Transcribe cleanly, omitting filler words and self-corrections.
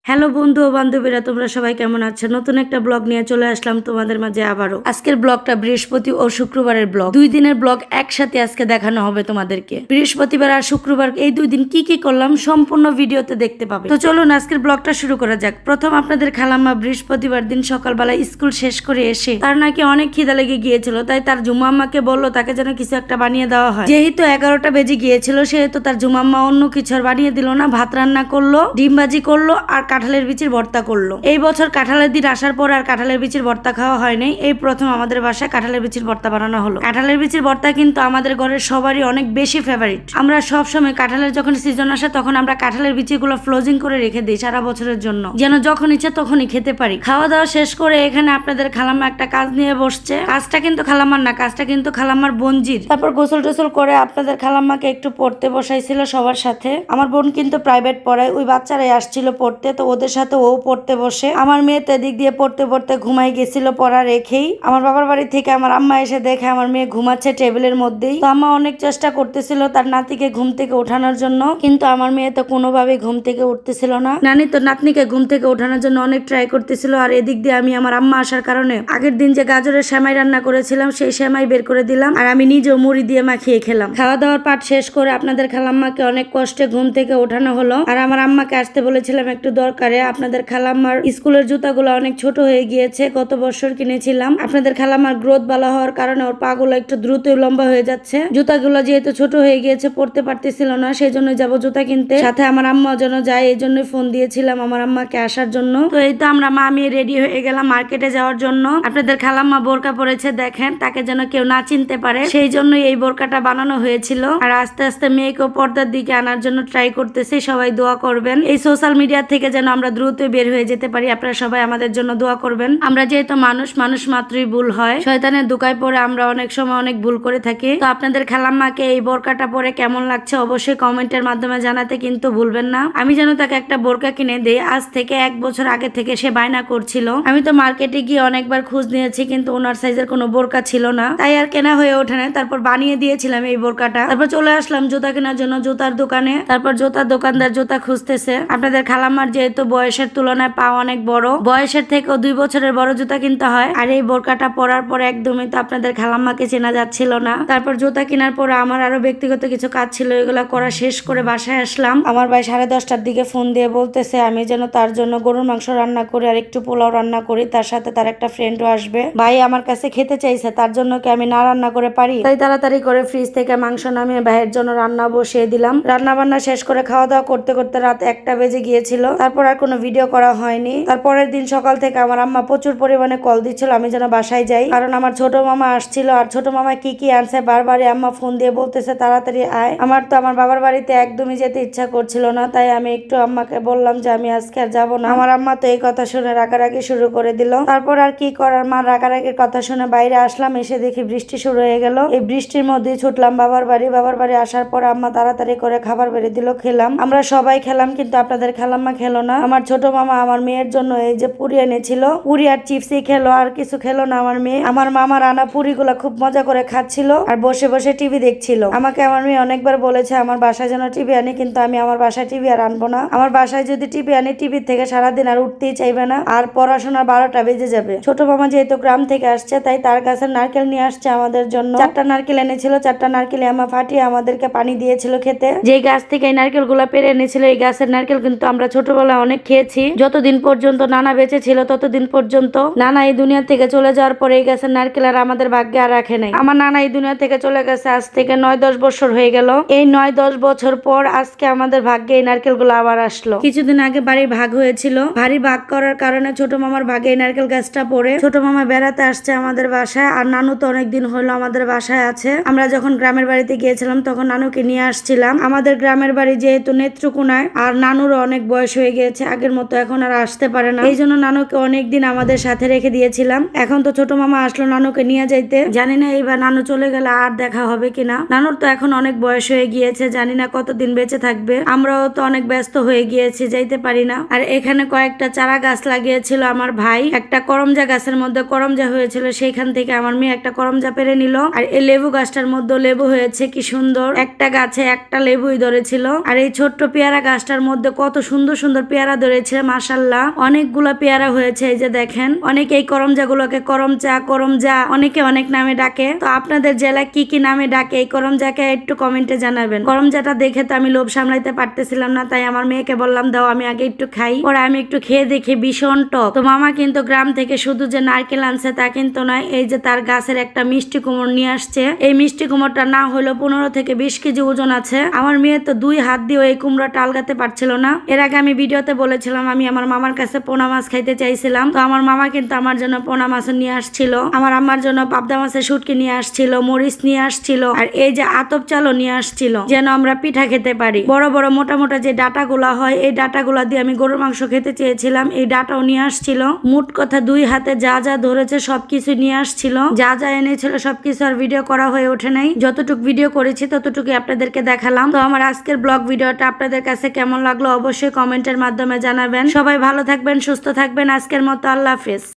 Hello বন্ধু ও বান্ধবীরা, তোমরা সবাই কেমন আছো? নতুন একটা ব্লগ নিয়ে চলে আসলাম তোমাদের মাঝে আবারও। আজকের ব্লগটা বৃহস্পতি ও শুক্রবারের ব্লগ, 2 দিনের ব্লগ একসাথে আজকে দেখানো হবে তোমাদেরকে। বৃহস্পতিবার আর শুক্রবার এই 2 দিন কি কি করলাম সম্পূর্ণ ভিডিওতে দেখতে পাবে। তো চলুন আজকের ব্লগটা শুরু করা যাক। প্রথম আপনাদের খালাম্মা বৃহস্পতিবার দিন সকালবেলা স্কুল শেষ করে এসে তার নাকি অনেক খিদা লেগে গিয়েছিল, তাই তার জুমাম্মাকে বললো তাকে যেন কিছু একটা বানিয়ে দেওয়া হয়। যেহেতু 11টা বেজে গিয়েছিল সেহেতু তার জুমাম্মা অন্য কিছু আর বানিয়ে দিল না, ভাত রান্না করলো, ডিম ভাজি করলো আর কাঁঠালের বিচির ভর্তা করলো। এই বছর কাঁঠালের দিন আসার পর আর কাঁঠালের বিচির ভর্তা খাওয়া হয়নি। এই প্রথম আমাদের বাসায় কাঁঠালের বিচির ভর্তা বানানো হলো। কাঁঠালের বিচির ভর্তা কিন্তু আমাদের ঘরের সবারই অনেক বেশি ফেভারিট। আমরা সব সময় কাঁঠালের যখন সিজন আসে তখন আমরা কাঁঠালের বিচিগুলো ফ্রোজিং করে রেখে দিই সারা বছরের জন্য, যেন যখন ইচ্ছা তখনই খেতে পারি। খাওয়া দাওয়া শেষ করে এখানে আপনাদের খালাম্মা একটা কাজ নিয়ে বসছে। কাজটা কিন্তু খালাম্মার না, কাজটা কিন্তু খালাম্মার বোনজির। তারপর গোসল টোসল করে আপনাদের খালাম্মাকে একটু পড়তে বসাইছিল সবার সাথে। আমার বোন কিন্তু প্রাইভেট পড়ায়, ওই বাচ্চারাই আসছিল পড়তে, তো ওদের সাথে ও পড়তে বসে। আমার মেয়ে তো এদিক দিয়ে পড়তে পড়তে ঘুমাই গেছিল পড়া রেখেই। আমার বাবার বাড়ি থেকে আমার আম্মা এসে দেখে আমার মেয়ে ঘুমাচ্ছে টেবিলের মধ্যেই। তো আম্মা অনেক চেষ্টা করতেছিল তার নাতিকে ঘুম থেকে ওঠানোর জন্য, কিন্তু আমার মেয়ে তো কোনোভাবে ঘুম থেকে উঠতেছিল না। নানি তো নাতনিকে ঘুম থেকে ওঠানোর জন্য অনেক ট্রাই করতেছিল। আর এদিক দিয়ে আমি আমার আম্মা আসার কারণে আগের দিন যে গাজরের সেমাই রান্না করেছিলাম সেই সেমাই বের করে দিলাম, আর আমি নিজেও মুড়ি দিয়ে মাখিয়ে খেলাম। খাওয়া দাওয়ার পাট শেষ করে আপনাদের খালাম্মাকে অনেক কষ্টে ঘুম থেকে ওঠানো হলো। আর আমার আম্মাকে আসতে বলেছিলাম একটু দরকারে। আপনাদের খালাম্মার স্কুলের জুতাগুলো অনেক ছোট হয়ে গিয়েছে, গত বছর কিনেছিলাম। আপনাদের খালাম্মার গ্রোথ ভালো হওয়ার কারণে ওর পা গুলো একটু দ্রুতই লম্বা হয়ে যাচ্ছে। জুতাগুলো যেহেতু ছোট হয়ে গিয়েছে পড়তে পারতেছিল না, সেই জন্য যাবো জুতা কিনতে। সাথে আমার আম্মা যেন যায় এই জন্য ফোন দিয়েছিলাম আমার আম্মাকে আসার জন্য। তো এই তো আমরা মা মেয়ে রেডি হয়ে গেলাম মার্কেটে যাওয়ার জন্য। আপনাদের খালাম্মা বোরকা পরেছে, দেখেন তাকে যেন কেউ না চিনতে পারে, সেই জন্যই এই বোরকাটা বানানো হয়েছিল। আর আস্তে আস্তে মেয়েকেও পর্দার দিকে আনার জন্য ট্রাই করতেছি। সবাই দোয়া করবেন এই সোশ্যাল মিডিয়া থেকে যেন আমরা দ্রুত বের হয়ে যেতে পারি। আপনারা সবাই আমাদের জন্য দোয়া করবেন। আমরা যেহেতু মানুষ মাত্রই ভুল হয়, শয়তানের দুকায় পড়ে আমরা অনেক সময় অনেক ভুল করে থাকি। তো আপনাদের খালাম্মাকে এই বোরকাটা পরে কেমন লাগছে অবশ্যই কমেন্টের মাধ্যমে জানাতে কিন্তু ভুলবেন না। আমি যেন তাকে একটা বোরকা কিনে দেই। আজ থেকে 1 বছর আগে থেকে সে বায়না করছিল। আমি তো মার্কেটে গিয়ে অনেকবার খোঁজ নিয়েছি কিন্তু ওনার সাইজের কোনো বোরকা ছিল না, তাই আর কেনা হয়ে ওঠে না। তারপর বানিয়ে দিয়েছিলাম এই বোরকাটা। তারপর চলে আসলাম জুতা কেনার জন্য জুতার দোকানে। তারপর জুতার দোকানদার জুতা খুঁজতেছে। আপনাদের খালাম্মার যেহেতু বয়সের তুলনায় পা অনেক বড়, বয়সের থেকেও 2 বছরের বড় জুতা কিনতে হয়। আর এই বোরকাটা পরার পর একদমই তো আপনাদের খালাম্মাকে চেনা যাচ্ছিল না। তারপর জুতা কেনার পর আমার আরো ব্যক্তিগত কিছু কাজ ছিল, এগুলো করা শেষ করে বাসায় আসলাম। আমার ভাই 10:30টার দিকে ফোন দিয়ে বলতেছে আমি যেন তার জন্য গরুর মাংস রান্না করি আর একটু পোলাও রান্না করি, তার সাথে তার একটা ফ্রেন্ডও আসবে। ভাই আমার কাছে খেতে চাইছে, তার জন্য কি আমি না রান্না করে পারি? তাই তাড়াতাড়ি করে ফ্রিজ থেকে মাংস নামিয়ে ভাইয়ের জন্য রান্না বসিয়ে দিলাম। রান্না বান্না শেষ করে খাওয়া দাওয়া করতে করতে রাত 1টা বেজে গিয়েছিল। তারপর আর কোনো ভিডিও করা হয়নি। তারপরের দিন সকাল থেকে আমার আম্মা প্রচুর পরিমাণে কল দিচ্ছিল আমি যেন বাসায় যাই, কারণ আমার ছোট মামা আসছিল। আর ছোট মামা কি কি আনছে বারবারই আম্মা ফোন দিয়ে বলতেছে তাড়াতাড়ি আয়। আমার তো আমার বাবার বাড়িতে একদমই যেতে ইচ্ছা করছিল না, তাই আমি একটু আম্মাকে বললাম যে আমি আজকে আর যাবো না। আমার আম্মা তো এই কথা শুনে রাগারাগি শুরু করে দিল। তারপর আর কি করার, মা রাগারাগির কথা শুনে বাইরে আসলাম। এসে দেখি বৃষ্টি শুরু হয়ে গেল। এই বৃষ্টির মধ্যে ছুটলাম বাবার বাড়ি। বাবার বাড়ি আসার পর আম্মা তাড়াতাড়ি করে খাবার বেড়ে দিল, খেলাম। আমরা সবাই খেলাম কিন্তু আপনাদের খালাম্মা খেলো না। আমার ছোট মামা আমার মেয়ের জন্য এই যে পুরি এনেছিল, পুরি আর চিপসই খেলো, আর কিছু খেলো না আমার মেয়ে। আমার মামার আনা পুরিগুলা খুব মজা করে খাচ্ছিল আর বসে বসে টিভি দেখছিল। আমাকে আমার মেয়ে অনেকবার বলেছে আমার বাসায় যেন টিভি আনি, কিন্তু আমি আমার বাসায় টিভি আর আনবো না। আমার বাসায় যদি টিভি আনি টিভি থেকে সারাদিন আর উঠতেই চাইবে না, আর পড়াশোনার 12টা বেজে যাবে। ছোট মামা যেহেতু গ্রাম থেকে আসছে তাই তার কাছে নারকেল নিয়ে আসছে আমাদের জন্য। 4টা নারকেল এনেছিল, 4টা নারকেল আমা ফাটিয়ে আমাদেরকে পানি দিয়েছিল খেতে। যেই গাছ থেকে এই নারকেল গুলা পেরে এনেছিল এই গাছের নারকেল কিন্তু আমরা ছোটবেলায় অনেক খেয়েছি। যতদিন পর্যন্ত নানা বেঁচে ছিল ততদিন পর্যন্ত। নানা এই দুনিয়া থেকে চলে যাওয়ার পরে এই গাছের নারকেল আর আমাদের ভাগ্যে আর রাখে নাই। আমার নানা এই দুনিয়া থেকে চলে গেছে আজ থেকে 9-10 বছর হয়ে গেল। এই 9-10 বছর পর আজকে আমাদের ভাগ্যে এই নারকেল গুলো আবার আসলো। কিছুদিন আগে বাড়ি ভাগ হয়েছিল, ভারী ভাগ করার কারণে ছোট মামার ভাগে এই নারকেল গাছটা পড়ে ছোট মামা বেড়াতে আসছে আমাদের বাসায়। আর নানু তো অনেকদিন হলো আমাদের বাসায় আছে। আমরা যখন গ্রামের বাড়িতে গিয়েছিলাম তখন নানুকে নিয়ে আসছিলাম। আমাদের গ্রামের বাড়ি যেহেতু নেত্রকোনায়, আর নানুরও অনেক বয়স হয়ে গিয়েছে, আগের মতো এখন আর আসতে পারে না। এই জন্য নানুকে অনেকদিন আমাদের সাথে রেখে দিয়েছিলাম। এখন তো ছোট মামা আসলো নানুকে নিয়ে যাইতে, জানি না এইবার নানু চলে গেলে আর দেখা হবে কিনা। নানুর তো এখন অনেক বয়স হয়ে গিয়েছে, জানি না কতদিন বেঁচে থাকবে। আমরাও তো অনেক ব্যস্ত হয়ে গিয়েছি, যাইতে পারি না। আর এখানে কয়েকটা চারা গাছ লাগিয়েছিল আমার ভাই। একটা করমজা গাছের মধ্যে করমজা হয়েছিল, সেইখান থেকে আমার মেয়ে একটা করমজা পেরে নিল। আর এই লেবু গাছটার মধ্যে লেবু হয়েছে, কি সুন্দর। একটা গাছে একটা লেবুই ধরেছিল। আর এই ছোট্ট পেয়ারা গাছটার মধ্যে কত সুন্দর সুন্দর পেয়ারা ধরেছে, মাশাল্লাহ অনেকগুলা পেয়ারা হয়েছে। এই যে দেখেন, অনেকে এই করমজাগুলোকে করমজা অনেকে অনেক নামে ডাকে। তো আপনাদের জেলায় কি কি নামে ডাকে এই করমজাকে একটু কমেন্টে জানাবেন। করমজাটা দেখে তো আমি লোভ সামলাইতে পারতেছিলাম না, তাই আমার মেয়েকে বললাম দাও আমি আগে একটু খাই। পরে আমি একটু খেয়ে দেখি ভীষণ টক। তো মামা কিন্তু গ্রাম থেকে শুধু যে নারকেল আনছে তা কিন্তু নয়, এই যে তার গাছের একটা মিষ্টি কুমড় নিয়ে আসছে। এই মিষ্টি কুমড়টা না হলো 15 থেকে 20 কেজি ওজন আছে। আমার মেয়ে তো 2 হাত দিয়ে এই কুমড়াটা আলগাতে পারছিল না। এর আগে আমি ভিডিওতে বলেছিলাম আমি আমার মামার কাছে পোনা মাছ খাইতে চাইছিলাম। তো আমার মামা কিন্তু আমার জন্য পোনা মাছ নিয়ে আসছিল, আমার আম্মার জন্য পাবদা মাছের শুটকি নিয়ে আসছিল, মরিচ নিয়ে আসছিল, আর এই যে আতপ চালও নিয়ে আসছিল যেন আমরা পিঠা খেতে পারি। বড় বড় মোটা মোটা যে ডাটাগুলা হয় এই ডাটাগুলা দিয়ে আমি গরুর মাংস খেতে চেয়েছিলাম, এই ডাটাও নিয়ে আসছিল। মোট কথা 2 হাতে যা যা ধরেছে সবকিছু নিয়ে আসছিল। যা যা এনেছিল সবকিছু আর ভিডিও করা হয়ে ওঠে নাই। যতটুকু ভিডিও করেছি ততটুকু আপনাদেরকে দেখালাম। তো আমার আজকের ব্লগ ভিডিওটা আপনাদের কাছে কেমন লাগলো অবশ্যই কমেন্টের মাধ্যমে জানাবেন। সবাই ভালো থাকবেন, সুস্থ থাকবেন। আজকের মতো আল্লাহ হাফেজ।